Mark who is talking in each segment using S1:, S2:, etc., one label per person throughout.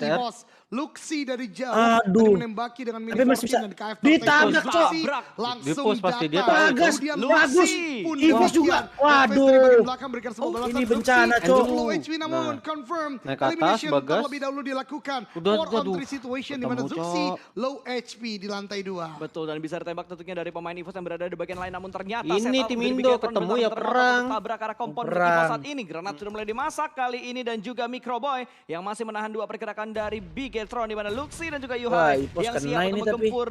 S1: EVOS. Luxi dari jauh
S2: Aduh.
S1: menembaki dengan mini
S2: Tapi masih bisa
S1: dan KF
S2: ditabrak, Cok.
S1: langsung
S3: pasti dia
S1: datang.
S2: bagus,
S1: Kemudian
S2: bagus.
S1: pun
S2: EVOS juga.
S1: Waduh.
S2: Waduh.
S1: Belakang berikan sebuah balasan.
S2: Ini bencana, Cok.
S1: Low HP namun confirm.
S3: Naik ke atas,
S1: Elimination
S3: Bagas.
S1: terlebih dahulu dilakukan.
S3: Udah,
S1: 4 on
S3: aduh.
S1: 3 situation di mana
S3: Ketemu,
S1: Zuxi
S3: Cok.
S1: low HP di lantai 2.
S4: Betul, dan bisa ditembak tentunya dari pemain EVOS yang berada di bagian lain, namun ternyata
S3: Ini
S4: setup
S3: tim
S4: dari
S3: Indo
S4: Bigetron
S3: ketemu ya
S4: benar-benar
S3: perang.
S4: tabrak arah kompon
S2: Perang.
S4: EVOS saat ini. Granat sudah mulai dimasak kali ini dan juga Microboy yang masih menahan dua pergerakan dari Bigetron di mana Luxi dan juga
S2: Wah,
S4: Yuhai
S2: EVOS
S4: yang
S2: kena
S4: siap
S2: ini
S4: untuk
S2: tapi.
S4: menggempur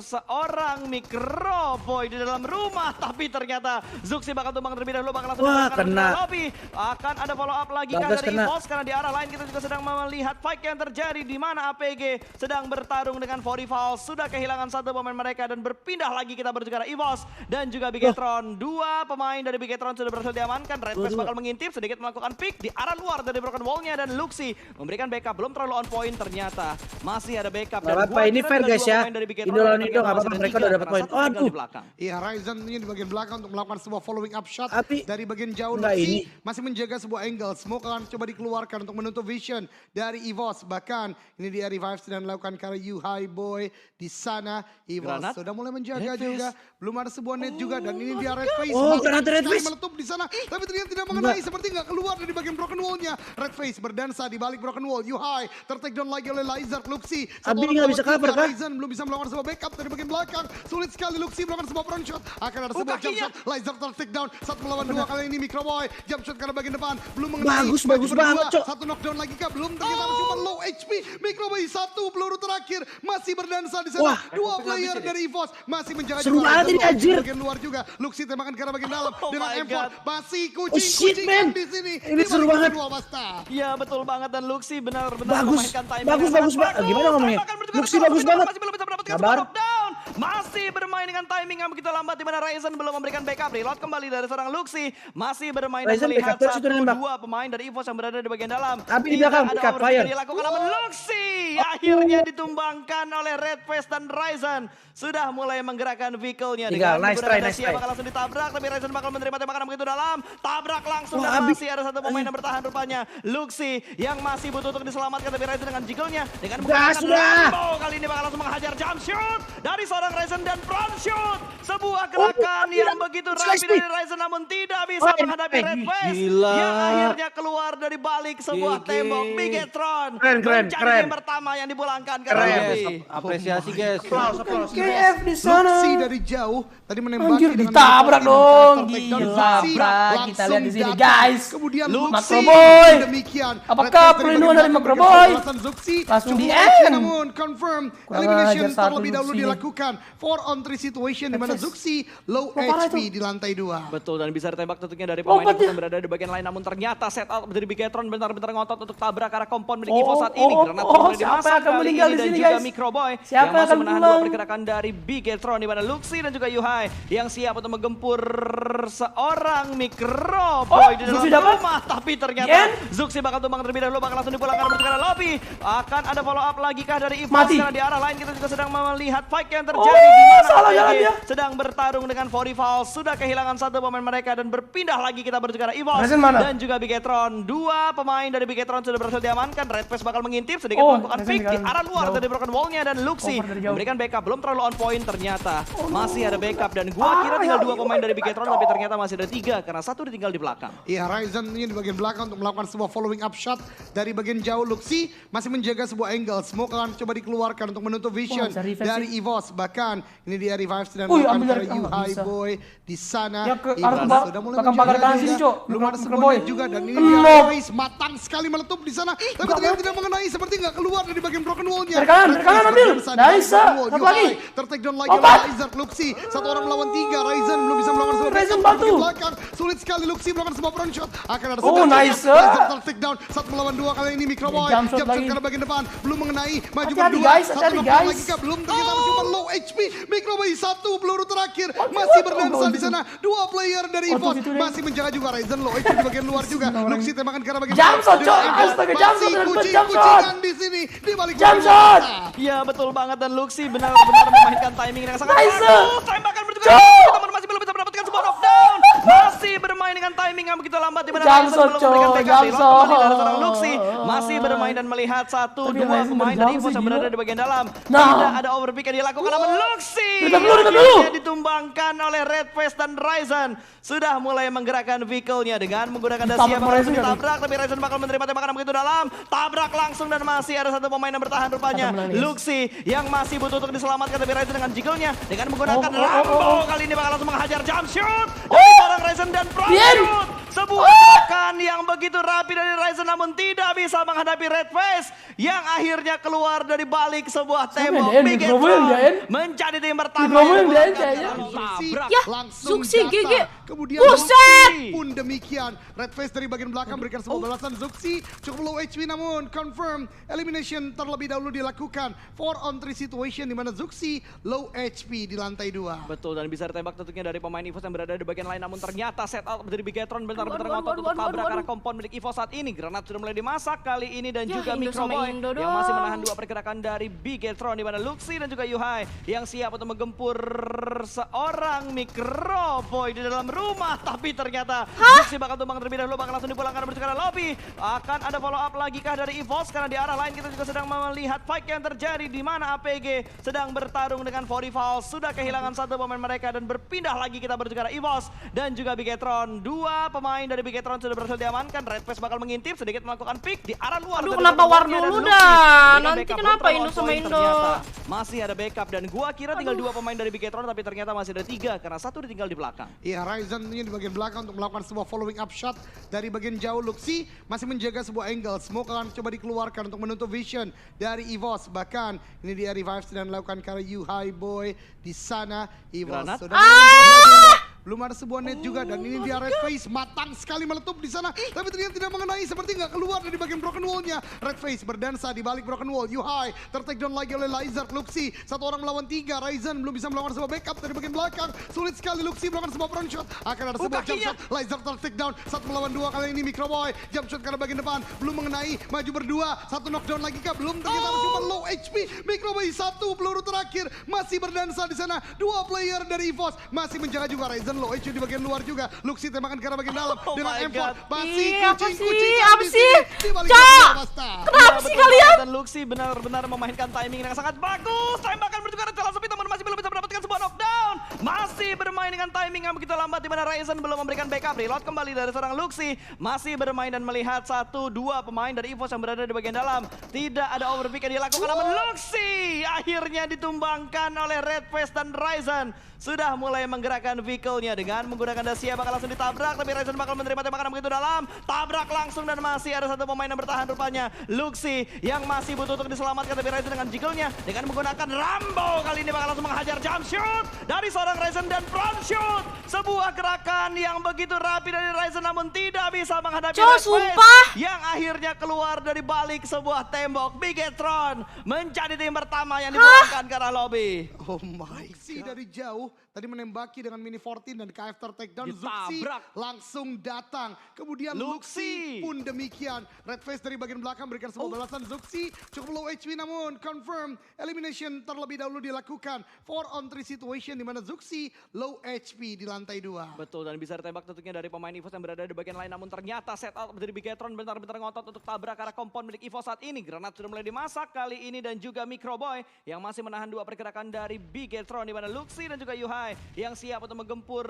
S4: seorang Microboy di dalam rumah, tapi ternyata Zuxi bakal tumbang terlebih dahulu, bakal langsung
S2: Wah,
S4: dipulangkan
S2: kena.
S4: ke lobby. Akan ada follow up lagi kah
S2: Bagas
S4: dari
S2: kena.
S4: EVOS, karena di arah lain kita juga sedang melihat fight yang terjadi di mana APG sedang bertarung dengan Forifal, sudah kehilangan satu pemain mereka dan berpindah lagi kita berbicara EVOS dan juga Bigetron. Dua pemain dari Bigetron sudah berhasil diamankan. Red Face bakal mengintip, sedikit melakukan pick di arah luar dari broken wall-nya dan Luxi memberikan backup, belum terlalu on point ternyata. Masih ada backup.
S2: Gak apa-apa, ini fair guys ya. Indo lawan Indo gak apa-apa, mereka udah dapat poin. Aduh.
S1: Iya, Ryzen ini di bagian belakang untuk melakukan sebuah following up shot
S2: Tapi,
S1: dari bagian jauh.
S2: enggak
S1: Luxi
S2: ini.
S1: masih menjaga sebuah angle. Smoke akan coba dikeluarkan untuk menutup vision dari EVOS. Bahkan ini dia revive sedang dilakukan karena Yuhai Boy di sana. EVOS
S4: Granat.
S1: sudah mulai menjaga juga. Belum ada sebuah net juga dan ini dia Red Face.
S2: Oh,
S1: Malah
S2: granat Red
S1: sekali
S2: Face.
S1: meletup di sana. Tapi ternyata tidak mengenai, seperti nggak keluar dari bagian broken wall-nya. Red Face berdansa di balik broken wall. Yuhai ter-take down lagi oleh Lizard. Luxi
S2: Abi nggak bisa cover kan?
S1: Ryzen belum bisa melakukan sebuah backup dari bagian belakang. Sulit sekali Luxi melakukan sebuah front shot. Akan ada sebuah jump shot. Lizard ter-take down. Satu melawan dua kali ini Microboy. Jump shot karena bagian depan. Belum mengenai.
S2: Bagus
S1: Maju berdua.
S2: banget, Cok.
S1: Satu knockdown lagi kah? Belum, ternyata cuma low HP. Microboy satu peluru terakhir. Masih berdansa di sana.
S2: Wah.
S1: Dua player dari EVOS masih menjaga
S2: Seru
S1: juga.
S2: banget ini,
S1: Ryzen
S2: anjir.
S1: bagian luar juga. Luxi tembakan ke arah bagian dalam.
S4: Oh
S1: Dengan
S4: my
S1: M4.
S4: God.
S1: Masih
S2: Oh shit,
S1: kucing-kucingan
S2: man.
S1: di sini.
S2: Ini
S1: Di
S2: seru
S1: balik
S2: banget.
S1: kedua Basta.
S4: Iya betul banget, dan Luxi benar-benar
S2: Bagus.
S4: memainkan timing
S2: Bagus,
S4: yang
S2: bagus,
S4: sangat
S2: gimana ngomongnya?
S4: Tembakan bertukar
S2: Luxi
S4: tapi
S2: bagus
S4: Bigetron
S2: banget.
S4: masih belum bisa mendapatkan
S2: Sabar.
S4: sebuah knockdown. Masih bermain dengan timing yang begitu lambat di mana Ryzen belum memberikan backup. Reload kembali dari seorang Luxi. Masih bermain dan
S2: Ryzen
S4: melihat
S2: backup terus itu nembak.
S4: dua pemain dari EVOS yang berada di bagian dalam.
S2: Tapi di
S4: Tidak
S2: belakang,
S4: ada
S2: backup
S4: overkill
S2: fire.
S4: yang dilakukan, namun Luxi akhirnya ditumbangkan oleh Red Face dan Ryzen sudah mulai menggerakkan vehicle-nya.
S2: Tinggal,
S4: Dengan
S2: nice
S4: menggunakan
S2: try, nice
S4: Dacia
S2: try.
S4: bakal langsung ditabrak, tapi Ryzen bakal menerima tembakan yang begitu dalam. Tabrak langsung
S2: Wah,
S4: dan
S2: Abi.
S4: masih ada satu pemain yang bertahan rupanya. Luxi yang masih butuh untuk diselamatkan, tapi Ryzen dengan jiggle-nya dengan menggunakan
S2: sudah.
S4: Rambo kali ini bakal langsung menghajar jump shoot dari seorang Ryzen dan front shoot. Sebuah gerakan yang begitu rapi dari Ryzen namun tidak bisa menghadapi Red Face
S3: Gila.
S4: yang akhirnya keluar dari balik sebuah
S3: GG.
S4: tembok. Bigetron
S2: Keren, keren,
S4: menjadi
S2: keren.
S4: game pertama yang dipulangkan ke
S2: Keren.
S4: Raffi.
S3: Apresiasi guys.
S2: KF di sana.
S1: Luxi dari jauh tadi menembaki
S2: Anjir,
S1: dengan
S2: ditabrak
S1: mini
S2: dong.
S1: counter takedown.
S2: Gila,
S1: Luxi
S2: brak. Kita
S1: langsung
S2: lihat di sini,
S1: datang.
S2: guys.
S1: Kemudian
S2: Luxi.
S1: Luxi
S2: Macroboy.
S1: demikian.
S2: Apakah
S1: Red Face dari
S2: perlindungan
S1: bagian
S2: dari
S1: belakang
S2: Macroboy?
S1: memberikan balasan Zuxi.
S2: Langsung di
S1: Cukup Luxi
S2: end.
S1: namun confirm
S2: Kurang
S1: elimination
S2: ajar satu
S1: terlebih dahulu
S2: Luxi.
S1: dilakukan. 4 on 3 situation di mana
S2: Red Face.
S1: Zuxi low
S2: parah
S1: HP
S2: itu.
S1: di lantai 2.
S4: Betul, dan bisa ditembak tentunya dari pemain
S2: Lompat
S4: EVOS
S2: ya.
S4: yang berada di bagian lain, namun ternyata setup dari Bigetron benar-benar ngotot untuk tabrak arah kompon milik
S2: Oh,
S4: EVOS saat ini.
S2: oh,
S4: Granat
S2: oh,
S4: mulai
S2: siapa yang
S4: dimasak
S2: akan
S4: kali
S2: meninggal
S4: ini
S2: di
S4: dan
S2: sini,
S4: juga
S2: guys?
S4: Microboy
S2: Siapa
S4: yang
S2: yang
S4: masih
S2: akan
S4: menahan
S2: pulang?
S4: dua pergerakan dari Bigetron di mana Luxi dan juga Yuhai yang siap untuk menggempur seorang Microboy di dalam
S2: Zuxi dapat?
S4: rumah, tapi ternyata
S2: Yen?
S4: Zuxi bakal tumbang terlebih dahulu, bakal langsung dipulangkan bertukar lobby. Akan ada follow up lagi kah dari EVOS,
S2: Mati.
S4: karena di arah lain kita juga sedang melihat fight yang terjadi di mana
S2: salah
S4: APG
S2: jalan dia.
S4: sedang bertarung dengan Forifal, sudah kehilangan satu pemain mereka dan berpindah lagi kita berbicara EVOS
S2: Ryzen mana?
S4: dan juga Bigetron. Dua pemain dari Bigetron sudah berhasil diamankan. Red Face bakal mengintip, sedikit
S2: Oh,
S4: melakukan
S2: Ryzen
S4: pick di
S2: tinggal
S4: arah luar
S2: jauh.
S4: dari broken wall-nya dan Luxi
S2: Over dari jauh.
S4: memberikan backup, belum terlalu on point ternyata. Masih ada backup dan gua kira tinggal dua pemain dari Bigetron, tapi ternyata masih ada tiga karena satu ditinggal di belakang.
S1: Iya, Ryzen ini di bagian belakang untuk melakukan sebuah following up shot dari bagian jauh. Luxi masih menjaga sebuah angle. Smoke akan coba dikeluarkan untuk menutup vision
S2: bisa revive
S1: dari
S2: sih.
S1: EVOS. Bahkan ini dia revive sedang
S2: Wih,
S1: dilakukan
S2: ambil
S1: karena
S2: dari- oh,
S1: Yuhai
S2: bisa.
S1: Boy di sana.
S2: Ya, ke
S1: EVOS
S2: arah
S1: sudah mulai
S2: belakang
S1: menjaga
S2: pagar kanan
S1: juga.
S2: sini, Cok.
S1: Belum ada sebuah
S2: Microboy.
S1: net juga dan ini
S2: Kenop.
S1: dia Red Face matang sekali meletup di sana. Tapi ternyata tidak mengenai, seperti nggak keluar dari bagian broken wall-nya.
S2: Dari kanan,
S1: Red
S2: dari kanan
S1: Face
S2: ambil.
S1: berdansa di
S2: Nice,
S1: broken wall.
S2: satu
S1: Yuhai
S2: lagi.
S1: ter-take down lagi
S2: Lompat.
S1: oleh Lizard. Luxi satu orang melawan tiga. Ryzen belum bisa melakukan sebuah
S2: Ryzen
S1: backup
S2: bantu.
S1: di belakang. Sulit sekali Luxi melakukan sebuah front shot. Akan ada
S2: Oh,
S1: sebuah
S2: nice.
S1: Lizard ter-take down. Satu melawan dua kali ini Microboy.
S2: Jump shot
S1: Jump
S2: lagi.
S1: shot karena bagian depan. Belum mengenai. Maju
S2: Hati-hati,
S1: berdua.
S2: guys,
S1: Satu
S2: hati-hati,
S1: knockdown
S2: guys.
S1: lagi kah? Belum, ternyata cuma low HP. Microboy satu peluru terakhir. Masih berdansa di sana. Dua player dari
S2: Oh,
S1: EVOS
S2: tuh, gitu deh.
S1: masih menjaga juga. Ryzen low HP di bagian luar juga. Luxi tembakan karena bagian
S2: Jump shot,
S1: Dengan
S2: Cok.
S1: angle.
S2: Astaga, jump shot,
S1: Masih
S2: jump shot.
S1: kucing-kucingan di sini. Di balik
S2: Jump
S1: broken
S2: shot.
S1: wall.
S4: Iya betul banget, dan Luxi benar-benar memainkan timing yang sangat
S2: Nice.
S4: bagus. Tembakan bertukar, namun masih belum bisa mendapatkan sebuah knockdown. Masih bermain dengan dengan timing yang begitu lambat di mana
S3: Jamso,
S4: Ryzen belum memberikan
S3: coy,
S4: backup.
S3: Jamso.
S4: Kembali dari seorang Luxi masih bermain dan melihat satu
S3: Tapi
S4: dua
S3: Ryzen
S4: pemain
S3: berjauh
S4: dari EVOS
S3: sih,
S4: yang berada
S3: gila.
S4: di bagian dalam.
S3: Nah.
S4: Tidak ada overpick yang dilakukan namun Luxi
S3: Bentar dulu.
S4: akhirnya ditumbangkan oleh Red Face dan Ryzen sudah mulai menggerakkan vehicle-nya dengan menggunakan Dacia
S3: Ditabrak
S4: bakal
S3: Ryzen nggak
S4: ditabrak, tapi Ryzen bakal menerima tembakan yang begitu dalam. Tabrak langsung dan masih ada satu pemain yang bertahan rupanya.
S3: Akan menang, guys.
S4: Luxi yang masih butuh untuk diselamatkan, tapi Ryzen dengan jiggle-nya dengan menggunakan Rambo kali ini bakal langsung menghajar jump shoot dari seorang Ryzen dan front
S3: Bien.
S4: shoot. Sebuah gerakan yang begitu rapi dari Ryzen namun tidak bisa menghadapi Red Face yang akhirnya keluar dari balik sebuah tembok.
S3: Den?
S4: Bigetron
S3: Mikrofoil, Den?
S4: menjadi tim pertama
S3: Mikrofoil,
S4: yang
S3: Den,
S4: dimenangkan
S3: kayaknya.
S4: dalam tabrak.
S1: Ya, langsung
S5: Zuxi,
S1: datang.
S5: GG.
S1: Kemudian
S5: Buset!
S1: Luxi pun demikian. Red Face dari bagian belakang berikan sebuah balasan. Zuxi cukup low HP namun confirm elimination terlebih dahulu dilakukan. 4-on-3 situation di mana Zuxi low HP di lantai 2.
S4: Betul, dan bisa ditembak tentunya dari pemain EVOS yang berada di bagian lain, namun ternyata set out dari Bigetron bentar-bentar ngotot untuk tabrak arah kompon milik EVOS saat ini. Granat sudah mulai dimasak kali ini dan
S5: Ya,
S4: juga
S5: Indo sama
S4: Microboy
S5: Indo
S4: yang masih
S5: dong.
S4: menahan dua pergerakan dari Bigetron, di mana Luxi dan juga Yuhai yang siap untuk menggempur seorang Microboy di dalam rumah, tapi ternyata Luxi bakal tumbang terlebih dahulu, bakal langsung dipulangkan menuju ke arah lobby. Akan ada follow up lagi kah dari EVOS, karena di arah lain kita juga sedang melihat fight yang terjadi di mana APG sedang bertarung dengan Forifal, sudah kehilangan satu pemain mereka dan berpindah lagi kita menuju ke arah EVOS dan juga Bigetron. Dua pemain dari Bigetron sudah berhasil diamankan. Red Face bakal mengintip sedikit melakukan pick di arah luar.
S5: Aduh,
S4: dari
S5: kenapa war
S4: Rocketball-nya
S5: dulu
S4: dan
S5: dah?
S4: Luxi. Dengan
S5: Nanti
S4: backup
S5: kenapa
S4: belum
S5: Indo
S4: on
S5: sama
S4: point
S5: Indo?
S4: ternyata. Masih ada backup dan gua kira tinggal dua pemain dari Bigetron, tapi ternyata masih ada tiga karena satu ditinggal di belakang.
S1: Iya, Ryzen tentunya di bagian belakang untuk melakukan sebuah following up shot dari bagian jauh. Luxi masih menjaga sebuah angle. Smoke akan coba dikeluarkan untuk menutup vision dari EVOS. Bahkan ini dia revive sedang dilakukan karena Yuhai Boy di sana. EVOS
S4: Granat.
S1: sudah mulai belum ada sebuah net juga dan ini dia Red Face matang sekali meletup di sana, tapi ternyata tidak mengenai, seperti nggak keluar dari bagian broken wall-nya. Red Face berdansa di balik broken wall. Yuhai tertake down lagi oleh Lizard. Luxi satu orang melawan tiga. Ryzen belum bisa melakukan sebuah backup dari bagian belakang. Sulit sekali Luxi melakukan sebuah front shot. Akan ada sebuah jump shot. Lizard tertake down satu melawan dua kali ini. Microboy jump shot karena bagian depan belum mengenai, maju berdua. Satu knockdown lagi kah? Belum, ternyata cuma low HP. Microboy satu peluru terakhir masih berdansa di sana. Dua player dari EVOS masih menjaga juga. Ryzen low HP di bagian luar juga. Luxi tembakan ke arah bagian dalam dengan
S4: my
S1: M4.
S4: God.
S1: Masih
S5: Ih, apa sih?
S1: kucing
S5: Apa
S1: di
S5: sih?
S1: sini. Di balik
S5: Cak!
S1: pagar Basta.
S5: Kenapa sih kalian?
S4: Dan Luxi benar-benar memainkan timing yang sangat bagus. Tembakan menuju ke arah celah sepi, namun masih belum bisa mendapatkan sebuah knockdown. Masih bermain dengan timing yang begitu lambat di mana Ryzen belum memberikan backup. Reload kembali dari seorang Luxi. Masih bermain dan melihat satu dua pemain dari EVOS yang berada di bagian dalam. Tidak ada overpick yang dilakukan namun Luxi akhirnya ditumbangkan oleh Red Face dan Ryzen. Sudah mulai menggerakkan vehicle-nya dengan menggunakan Dacia bakal langsung ditabrak, tapi Ryzen bakal menerima tembakan yang begitu dalam. Tabrak langsung dan masih ada satu pemain yang bertahan rupanya. Luxi yang masih butuh untuk diselamatkan, tapi Ryzen dengan jiggle-nya dengan menggunakan Rambo kali ini bakal langsung menghajar jump shoot dari seorang Ryzen dan front shoot. Sebuah gerakan yang begitu rapi dari Ryzen namun tidak bisa menghadapi
S5: Cok,
S4: Red Face
S5: sumpah.
S4: yang akhirnya keluar dari balik sebuah tembok. Bigetron menjadi tim pertama yang dipulangkan ke arah lobby.
S1: Oh my God. Dari jauh tadi menembaki dengan mini 14 dan KF takedown. Zuxi
S4: Ditabrak.
S1: langsung datang. Kemudian
S4: Luxi.
S1: Luxi pun demikian. Red Face dari bagian belakang berikan sebuah balasan. Zuxi cukup low HP namun confirm elimination terlebih dahulu dilakukan. 4-on-3 situation di mana Zuxi low HP di lantai 2.
S4: Betul, dan bisa ditembak tentunya dari pemain EVOS yang berada di bagian lain, namun ternyata set out dari Bigetron bentar-bentar ngotot untuk tabrak arah kompon milik EVOS saat ini. Granat sudah mulai dimasak kali ini dan juga Microboy yang masih menahan dua pergerakan dari Bigetron, di mana Luxi dan juga Yuhai yang siap untuk menggempur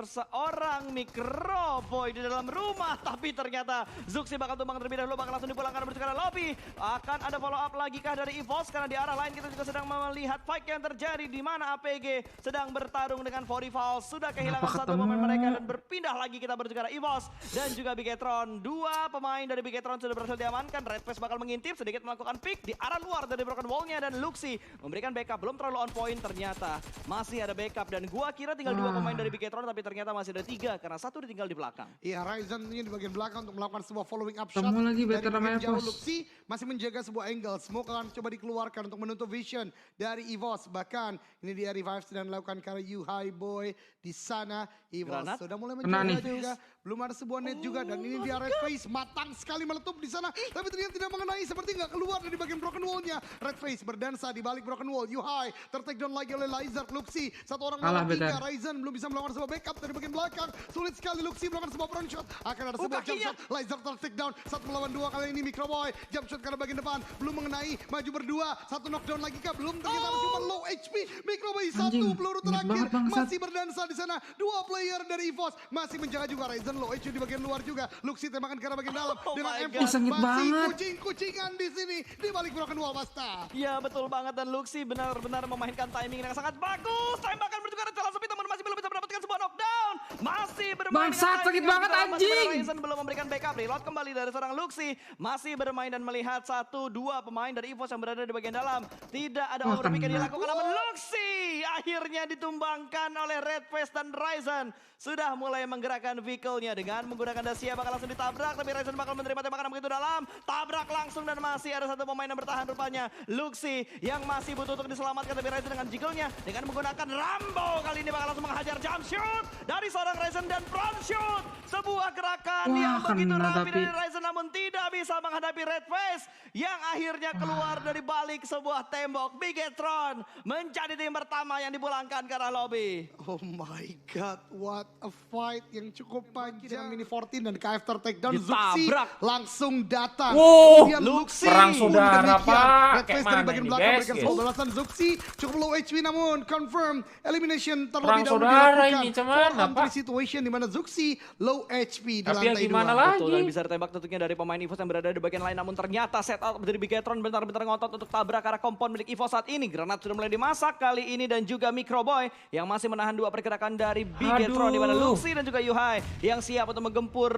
S4: seorang Microboy di dalam rumah, tapi ternyata Zuxi bakal tumbang terlebih dahulu, bakal langsung dipulangkan menuju ke arah lobby. Akan ada follow up lagi kah dari EVOS, karena di arah lain kita juga sedang melihat fight yang terjadi di mana APG sedang bertarung dengan Forifal, sudah kehilangan satu pemain mereka dan berpindah lagi kita menuju ke arah EVOS dan juga Bigetron. Dua pemain dari Bigetron sudah berhasil diamankan. Red Face bakal mengintip sedikit melakukan pick di arah luar dari broken wall-nya dan Luxi memberikan backup, belum terlalu on point ternyata. Masih ada backup dan gua kira tinggal dua pemain dari Bigetron, tapi ternyata masih ada tiga karena satu ditinggal di belakang.
S1: Iya, Ryzen tentunya di bagian belakang untuk melakukan sebuah following up shot.
S3: Temu lagi
S1: dari
S3: veteran
S1: bagian jauh.
S3: EVOS.
S1: Luxi masih menjaga sebuah angle. Smoke akan coba dikeluarkan untuk menutup vision dari EVOS. Bahkan ini dia revive sedang dilakukan karena Yuhai Boy di sana. EVOS
S4: Granat.
S1: sudah mulai
S3: Kena
S1: menjaga
S3: nih.
S1: juga belum ada sebuah net juga dan ini dia Red Face matang sekali meletup di sana, tapi ternyata tidak mengenai, seperti nggak keluar dari bagian broken wall-nya. Red Face berdansa di balik broken wall. Yuhai tertake down lagi oleh Lizard. Luxi satu orang melawan tiga. Ryzen belum bisa melakukan sebuah backup dari bagian belakang. Sulit sekali Luxi melakukan sebuah front shot. Akan ada sebuah jump shot. Lizard tertake down 1 melawan 2 kali ini. Microboy jump shot ke arah bagian depan belum mengenai, maju berdua, satu knockdown lagi kah? Belum, ternyata cuma low HP. Microboy satu peluru terakhir masih berdansa di sana. 2 player dari EVOS masih menjaga juga. Ryzen low HP di bagian luar juga. Luxi tembakan ke arah bagian dalam dengan M4 masih kucing-kucingan di sini di balik broken wall, Basta.
S4: Ya betul banget, dan Luxi benar-benar memainkan timing yang sangat bagus. Tembakan bertukar celah sepi, namun masih belum bisa mendapatkan sebuah knockdown. Masih bermain
S2: Bangsat, sakit banget anjing.
S4: Ryzen belum memberikan backup. Reload kembali dari seorang Luxi. Masih bermain dan melihat 1-2 pemain dari EVOS yang berada di bagian dalam. Tidak ada overpick yang dilakukan, namun Luxi akhirnya ditumbangkan oleh Red Face dan Ryzen. Sudah mulai menggerakkan vehicle-nya dengan menggunakan Dacia, bakal langsung ditabrak, tapi Ryzen bakal menerima tembakan begitu dalam. Tabrak langsung dan masih ada satu pemain yang bertahan rupanya. Luxi yang masih butuh untuk diselamatkan, tapi Ryzen dengan jiggle-nya dengan menggunakan Rambo kali ini bakal langsung menghajar jump shoot dari seorang Ryzen dan front shoot. Sebuah gerakan yang begitu rapi dari Ryzen, namun tidak bisa menghadapi Red Face yang akhirnya keluar dari balik sebuah tembok. Bigetron menjadi tim pertama yang dipulangkan ke arah lobby.
S1: Oh my god, what a fight yang cukup panjang. Mini 14 dan KF tertakedown. Zuxi langsung datang.
S2: Wow,
S1: Luxi
S2: perang saudara pak.
S1: Red Face dari bagian belakang memberikan sebuah balasan. Zuxi cukup low HP namun confirm elimination terlebih dahulu dilakukan.
S2: Ini cuman apa?
S1: Situation di mana Zuxi low HP di
S2: Tapi
S1: lantai 2.
S2: lagi?
S4: Betul, dan bisa ditembak tentunya dari pemain EVOS yang berada di bagian lain, namun ternyata setup dari Bigetron bentar-bentar ngotot untuk tabrak arah kompon milik EVOS saat ini. Granat sudah mulai dimasak kali ini, dan juga Microboy yang masih menahan 2 pergerakan dari Bigetron, di mana Luxi dan juga Yuhai yang siap untuk menggempur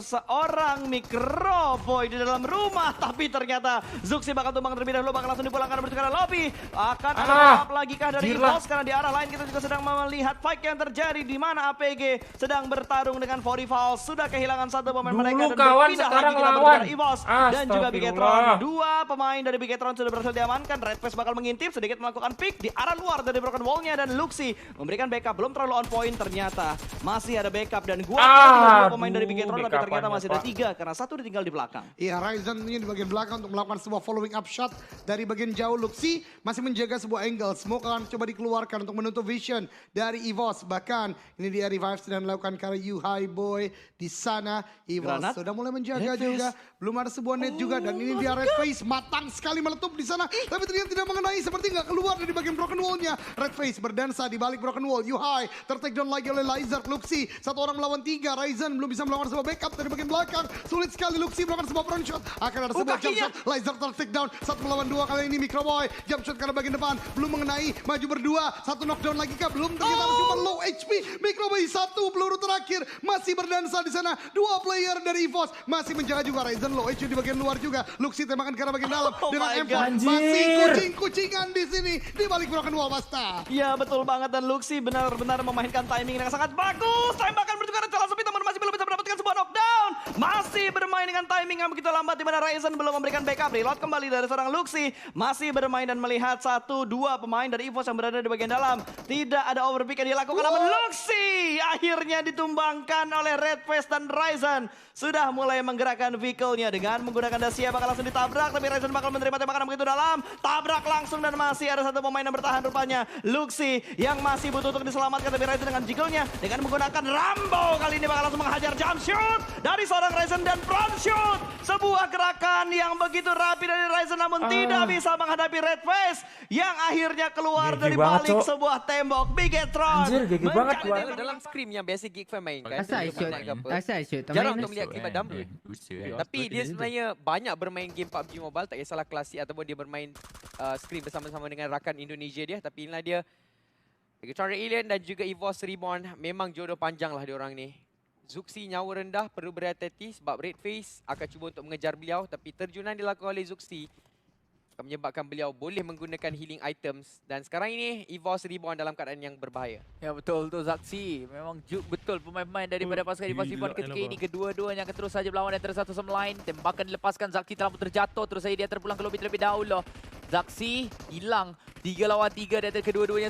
S4: seorang Microboy di dalam rumah. Tapi ternyata Zuxi bakal tumbang terlebih dahulu, bakal langsung dipulangkan menuju ke arah lobby. Akan ada backup lagi kah dari EVOS, karena di arah lain kita juga sedang melihat fight yang terjadi di mana APG sedang bertarung dengan Forifal. Sudah kehilangan satu pemain mereka dan berpindah lagi kita menuju ke arah EVOS dan juga Bigetron. 2 pemain dari Bigetron sudah berhasil diamankan. Red Face bakal mengintip, sedikit melakukan pick di arah luar dari broken wall-nya, dan Luxi memberikan backup. Belum terlalu on point, ternyata masih ada backup, dan gua kira 2 pemain dari Bigetron, tapi ternyata masih ada 3 karena 1 ditinggal di belakang.
S1: Iya, Ryzen ini di bagian belakang untuk melakukan sebuah following up shot dari bagian jauh. Luxi masih menjaga sebuah angle. Smoke akan coba dikeluarkan untuk menutup vision dari EVOS. Bahkan ini dia revive sedang melakukan karena Yuhai Boy di sana. EVOS sudah mulai menjaga juga. Belum ada sebuah net juga, dan ini dia Red Face matang sekali meletup di sana, tapi ternyata tidak mengenai, seperti nggak keluar dari bagian broken wall-nya. Red Face berdansa di balik broken wall. Yuhai tertake down lagi oleh Lizard. Luxi satu orang melawan 3. Ryzen belum bisa melakukan sebuah backup dari bagian belakang. Sulit sekali Luxi melakukan sebuah front shot. Akan ada sebuah jump shot. Lizard tertake down 1 melawan 2 kali ini. Microboy jump shot ke arah bagian depan belum mengenai, maju berdua, satu knockdown lagi kah? Belum, ternyata cuma low HP. Microboy satu peluru terakhir masih berdansa di sana. 2 player dari EVOS masih menjaga juga. Ryzen low HP di bagian luar juga. Luxi tembakan ke arah bagian dalam dengan M4 masih kucing-kucingan di sini di balik broken wall, Basta.
S4: Ya betul banget, dan Luxi benar-benar memainkan timing yang sangat bagus. Tembakan bertukar celah sepi, namun masih belum bisa mendapatkan sebuah knockdown. Masih bermain dengan timing yang begitu lambat, di mana Ryzen belum memberikan backup. Reload kembali dari seorang Luxi. Masih bermain dan melihat 1-2 pemain dari EVOS yang berada di bagian dalam. Tidak ada overpick yang dilakukan, namun Luxi akhirnya ditumbangkan oleh Red Face dan Ryzen. Sudah mulai menggerakkan vehicle-nya dengan menggunakan Dacia, bakal langsung ditabrak, tapi Ryzen bakal menerima tembakan begitu dalam. Tabrak langsung dan masih ada satu pemain yang bertahan rupanya. Luxi yang masih butuh untuk diselamatkan, tapi Ryzen dengan jiggle-nya dengan menggunakan Rambo kali ini bakal langsung menghajar jump shoot dari seorang Ryzen dan front shoot. Sebuah gerakan yang begitu rapi dari Ryzen, namun tidak bisa menghadapi Red Face yang akhirnya keluar dari balik sebuah tembok. Bigetron
S2: banget
S3: dalam scrim yang biasa Geekfam mainkan.
S5: Asal shoot.
S3: Jarang untuk melihat klimat dump. Tapi dia sebenarnya banyak bermain game PUBG Mobile, tak kisahlah klasik ataupun dia bermain scrim bersama-sama dengan rakan Indonesia dia. Tapi inilah dia, Bigetron Alien dan juga EVOS Reborn. Memang jodoh panjang lah diorang ni. Zuxi nyawa rendah, perlu berhati-hati sebab Red Face akan cuba untuk mengejar beliau. Tapi terjunan dilakukan oleh Zuxi akan menyebabkan beliau boleh menggunakan healing items. Dan sekarang ini EVOS Reborn dalam keadaan yang berbahaya.
S5: Ya betul tu Zuxi. Memang juk betul pemain-pemain daripada pasukan EVOS Reborn ketika ini. Kedua-duanya akan terus saja berlawan antara satu sama lain. Tembakan dilepaskan, Zuxi telah pun terjatuh. Terus saja dia terpulang ke lobi terlebih dahulu. Zuxi hilang 3 lawan 3 dari kedua-duanya.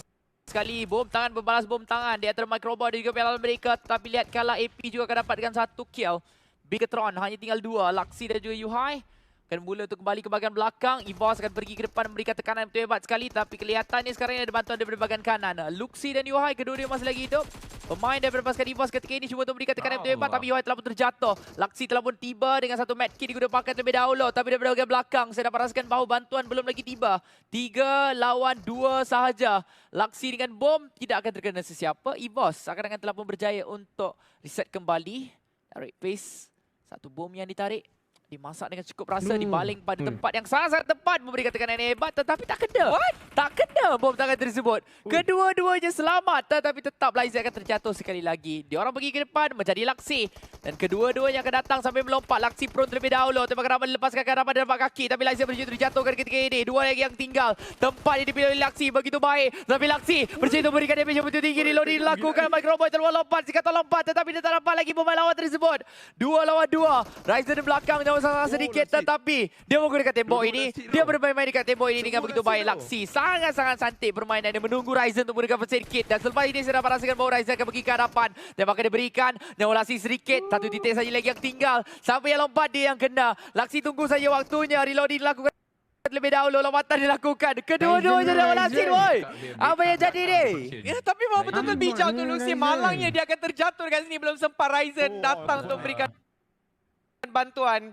S5: sekali. Bom tangan berbalas bom tangan di antara Microboy dan juga Piala mereka. Tapi lihat kalau AP juga akan dapatkan 1 kill. Bigetron hanya tinggal 2. Laksi dan juga Yuhai akan mula untuk kembali ke bahagian belakang. EVOS akan pergi ke depan memberikan tekanan yang betul hebat sekali. Tapi kelihatannya sekarang ini ada bantuan daripada bahagian kanan. Luxi dan Yuhai kedua-dua masih lagi hidup. Pemain daripada pasukan EVOS ketika ini cuba untuk memberikan tekanan yang betul hebat. Tapi Yuhai telah pun terjatuh. Laksi telah pun tiba dengan 1 medkit digunakan pakai terlebih dahulu. Tapi daripada bahagian belakang saya dapat rasakan bahawa bantuan belum lagi tiba. 3 lawan 2 sahaja. Laksi dengan bom tidak akan terkena sesiapa. EVOS akan telah pun berjaya untuk reset kembali. Direct face. 1 bom yang ditarik. Dimasak dengan cukup rasa, dibaling pada tempat yang sangat-sangat tepat, memberikan tekanan yang hebat tetapi tak kena. Tak kena bom tangan tersebut. Kedua-duanya selamat tetapi tetap Laizer akan terjatuh sekali lagi. Dia orang pergi ke depan menjadi Laksi dan kedua-duanya akan datang sampai melompat. Laksi prone terlebih dahulu. Tembakan ramai dilepaskan ke arah pada kaki tapi Laizer berjaya terjatuhkan ketika ini. 2 lagi yang tinggal. Tempat yang dipilih oleh Laksi begitu baik. Tapi Laksi berjaya untuk memberikan damage yang begitu tinggi. Reloading dilakukan. Microboy terluar lompat. Jika lompat tetapi dia tak dapat lagi pemain lawan tersebut. 2 lawan 2. Laizer di belakang sangat sedikit tetapi dia menggunakan tembok ini. Dia bermain-main dekat tembok ini dengan begitu baik. Laksi sangat-sangat cantik permainan dia menunggu Ryzen untuk menggunakan first aid kit. Dan selepas ini saya dapat rasakan bahawa Ryzen akan pergi ke hadapan. Dia akan diberikan Laksi sedikit. 1 titik saja lagi yang tinggal. Sampai yang lompat dia yang kena. Laksi tunggu saja waktunya. Reloading dilakukan terlebih dahulu. Lompatan dilakukan. Kedua-duanya dah Laksi boy. Apa yang jadi ni?
S3: Ya, tapi mau betul-betul bijak untuk Luxi. Malangnya dia akan terjatuh dekat sini. Belum sempat Ryzen datang untuk memberikan bantuan.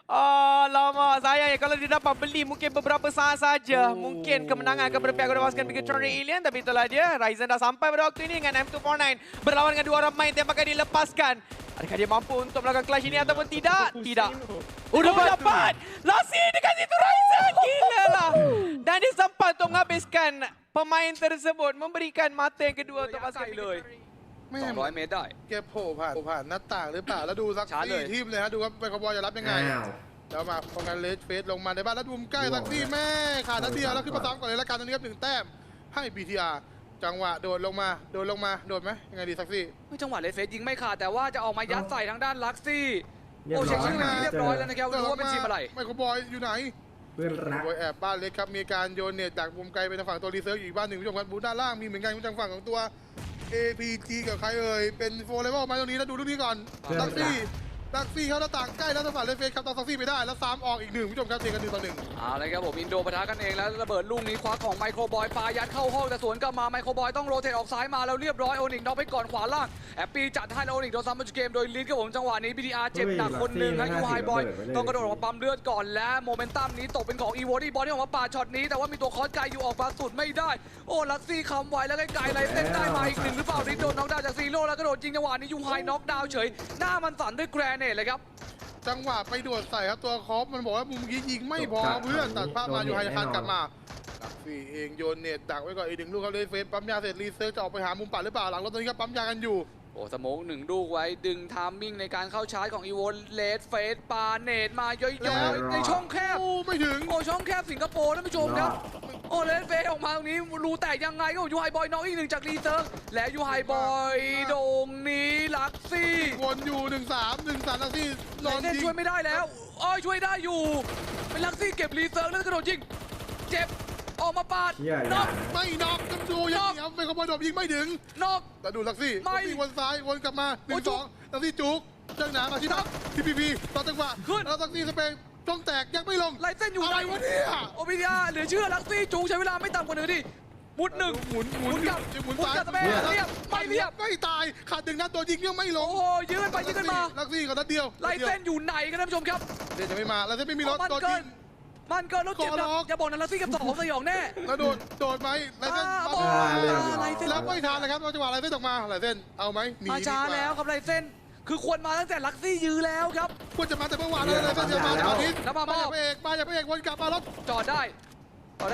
S3: Oh, lama sayang ya kalau dia dapat beli mungkin beberapa saat saja. Mungkin kemenangan akan berpihak kepada pasukan Bigetron Alien. Tapi itulah dia, Ryzen dah sampai pada waktu ini dengan M249. Berlawan dengan 2 orang main, tembakan dilepaskan. Adakah dia mampu untuk melakukan clash ini ataupun tidak? Tidak. Dapat! Laksi dekat situ Ryzen! Gila lah! Dan dia sempat untuk menghabiskan pemain tersebut. Memberikan mata yang kedua untuk pasukan Bigetron.
S6: 200 เมตรได้
S7: แกโผล่ผ่านหน้าต่างหรือเปล่าแล้วดูซัก
S6: ชาร์จเลย
S7: ซี่ทีมเลยฮะดูว่าไมโครบอลจะรับยังไงแล้วมาป้องกันเลสเฟสลงมาในบ้านแล้วดูมุมใกล้ซักซี่แม่ขาดนัดเดียวแล้วขึ้นมาซ้อมก่อนเลยละกันตอนนี้ครับ1 แต้มให้ BTR จังหวะโดดลงมาโดดไหมยังไงดีซักซี่
S6: จังหวะเลสเฟสยิงไม่ขาดแต่ว่าจะออกมายัดใส่ทางด้านลักซี่โอ้เช็คชื่อเรียบร้อยแล้วนะครับรู้ว่าเป็นทีมอะไร
S7: ไมโครบอลอยู่ไหน
S2: เพื่อนรัก
S7: บอยแอบบ้านเล็กครับมีการโยนเน็ตจากมุมไกลไปทางฝั่งตัวรีเซิร์ฟอีกบ้านหนึ่งผู้ชมครับบูด้านล่างมีเหมือนกันทางฝั่งของตัว APG กับใครเอ่ยเป็นโฟร์เลเวลมาตรงนี้แล้วดูลูกนี้ก่อนลักซี่เขาหน้าต่างใกล้แล้วทางฝั่งเลสเฟสครับต้องซักซี่ไปได้แล้วซ้ำออกอีก1ผู้ชมครับเจอกัน1 ต่อ 1
S6: เอาเลยครับผมอินโดปะทะกันเองแล้วระเบิดลูกนี้คว้าของไมโครบอยปายัดเข้าห้องแต่สวนกลับมาไมโครบอยต้องโรเตทออกซ้ายมาแล้วเรียบร้อยโอนิกน็อกไปก่อนขวาล่างแอปปี้จัดให้แล้วโอนิกโดนซ้ำมาจุดเกมโดยลินครับผมจังหวะนี้ BTR เจ็บหนักคนหนึ่งครับยูไฮบอยต้องกระโดดออกมาปั๊มเลือดก่อนและโมเมนตัมนี้ตกเป็นของอีโวดี้บอลที่ออกมาปาช็อตนี้แต่ว่ามีตัวคอสไกอยู่ออกมาสุดไม่ได้โอ้ลักซี่คำไว้แล้วไกลๆไรเส้นได้มาอีก1หรือเปล่าลินโดนน็อกดาวน์จากซีโร่แล้วกระโดดยิงจังหวะนี้ยูไฮน็อกดาวน์เฉยหน้ามันสั่นด้วยแกรเนตเลยครับ
S7: จังหวะไปโดดใส่ครับตัวคอฟมันบอกว่ามุมกี้ยิงไม่พอเพื่อนตัดภาพมาอยู่ไฮคานกลับมาลักซี่เองโยนเน็ตดักไว้ก่อนอีก1 ลูกเขาเลยเฟสปั๊มยาเสร็จรีเซิร์ชจะออกไปหามุมปัดหรือเปล่าหลังรถตอนนี้ก็ปั๊มยากันอยู่
S6: โอ้สโมก1 ลูกไว้ดึงไทามมิ่งในการเข้าชาร์จของอีโวเลสเฟสปาเนตมาเยอะๆในช่องแคบ
S7: ไม่ถึง
S6: โอ้ช่องแคบสิงคโปร์ท่านผู้ชมครับโอ้เลสเฟสออกมาตรงนี้รูแตกยังไงก็ยูไฮบอยน็อกอีก1จากรีเซิร์ชและยูไฮบอยตรงนี้ลักซี่
S7: วนอยู่1-3ลักซี่นอนยิง
S6: ช่วยไม่ได้แล้วอ้อยช่วยได้อยู่เป็นลักซี่เก็บรีเซิร์ชแล้วกระโดดยิงเจ็บออกมาปาดน็อก
S7: ไม่น็อกกันดูยังเหนียวเป็นขบวนโดดยิงไม่ถึง
S6: น็อก
S7: แต่ดูลักซี่วนซ้ายวนกลับมา1-2ลักซี่จุกเจ้าหนามาที่นับที่พีต่อจังหวะแล้วลักซี่สเปนช่องแตกยังไม่ลง
S6: ไลเส้นอยู่
S7: อะไรวะเนี่ย
S6: โอบิยาเหลือเชื่อลักซี่จุกใช้เวลาไม่ต่ำกว่า1 นาทีหมุนกับสเปนเรียบไม่เรียบ
S7: ไม่ตายขาด1 นัดตัวยิงยังไม่ลง
S6: โอ้ยืนไปยืนมา
S7: ลักซี่กับนัดเดียว
S6: ไลเส้นอยู่ไหนกันท่านผู้ชมครับ
S7: เดี๋ยวจะไม่มาแล้วจะไม่มีรถตัวยิง
S6: มันเกินรถเจ็บนะอย่าบอกนะลักซี่กับ2 สยองแน่
S7: แล้วโดดไหมไรเส้นแล้วไม่ทันเลยครับจังหวะไรเส้นออกมาไรเส้นเอาไหม
S6: มาช้าแล้วครับไรเส้นคือควรมาตั้งแต่ลักซี่ยื้อแล้วครับ
S7: ควรจะมาแต่เมื่อวานเลยไรเส้นจะมาตอนนี้แล้วมาจากพระเอกวนกลับมารถ
S6: จอดได้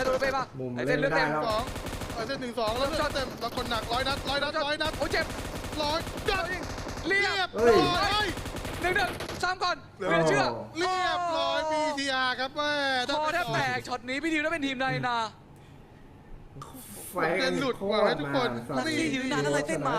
S6: โดนไปป่ะไรเส้นเลือกเต็ม
S7: 2ไรเส้น1-2แล้วเต็มแล้วคนหนัก100 นัด
S6: โอ้เจ็บ
S7: 100จัดเรียบ
S6: 1-1 ซ้ำก่อนเหลือเชื่อ
S7: เรียบร้อย BTR ครับแม่
S6: พอแทบแตกช็อตนี้พี่ทีมได้เป็นทีมในนา
S7: ไฟหลุดว่ะให้ทุกคน
S6: ลักซี่ยืนนานอะไรเส้นมา